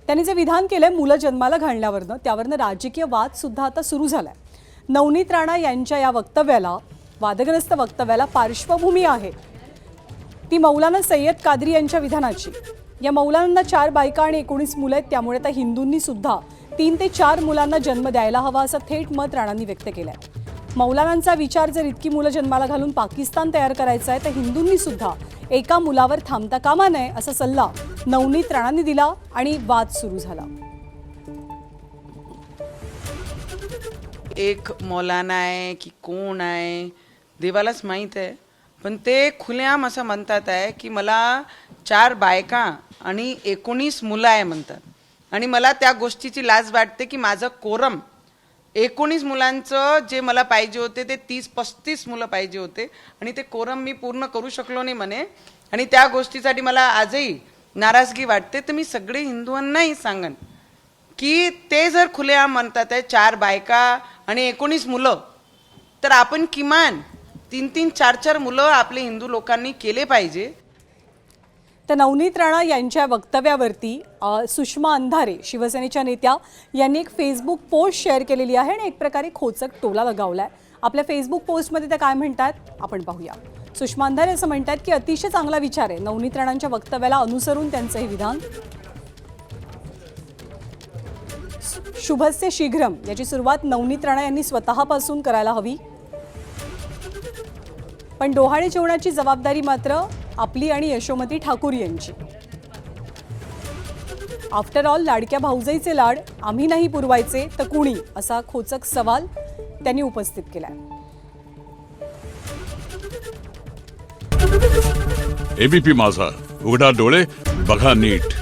त्यांनी जे विधान केलंय मुलं जन्माला घालण्यावरनं त्यावरनं राजकीय वाद सुद्धा आता सुरू झालाय। नवनीत राणा यांच्या या वक्तव्याला, वादग्रस्त वक्तव्याला पार्श्वभूमी आहे ती मौलाना सय्यद कादरी यांच्या विधानाची। या मौलानांना 4 बायका आणि 19 मुलं आहेत, त्यामुळे आता हिंदूंनी सुद्धा 3 ते 4 मुलांना जन्म द्यायला हवा असं थेट मत राणांनी व्यक्त केलंय। मौलानांचा विचार जर इतकी मुलं जन्माला घालून पाकिस्तान तयार करायचा आहे तर हिंदूंनी सुद्धा एका मुलावर थांबता कामा नये असा सल्ला नवनीत राणांनी दिला आणि वाद सुरू झाला। एक मौलाना आहे की कोण आहे देवालाच माहीत आहे, पण ते खुलेआम असं म्हणतात आहे की मला 4 बायका आणि 19 मुलं आहे म्हणतात। आणि मला त्या गोष्टीची लाज वाटते की माझं कोरम 19 मुलांचं जे मला पाहिजे होते ते 30-35 मुलं पाहिजे होते आणि ते कोरम मी पूर्ण करू शकलो नाही म्हणे। आणि त्या गोष्टीसाठी मला आजही नाराजगी वाटते। तर मी सगळे हिंदूंनाही सांगन की ते जर खुलेआम म्हणतात आहे 4 बायका आणि 19 मुलं, तर आपण किमान 3-3, 4-4 मुलं आपले हिंदू लोकांनी केले पाहिजे। तर नवनीत राणा यांच्या वक्तव्यावरती सुषमा अंधारे शिवसेनेच्या नेत्या यांनी एक फेसबुक पोस्ट शेअर केलेली आहे आणि एक प्रकारे खोचक टोला लगावलाय। आपल्या फेसबुक पोस्टमध्ये त्या काय म्हणतात आपण पाहूया। सुषमा अंधारे असं म्हणतात की अतिशय चांगला विचार आहे, नवनीत राणांच्या वक्तव्याला अनुसरून त्यांचं हे विधान। शुभस्य शीघ्रम याची सुरुवात नवनीत राणा यांनी स्वतःपासून करायला हवी, पण डोहाळे जेवणाची जबाबदारी मात्र आपली आणि यशोमती ठाकूर यांची। आफ्टर ऑल लाडक्या भाऊजाईचे लाड आम्ही नाही पुरवायचे तर कुणी, असा खोचक सवाल त्यांनी उपस्थित केलाय। एबीपी माझा, उघडा डोळे बघा नीट।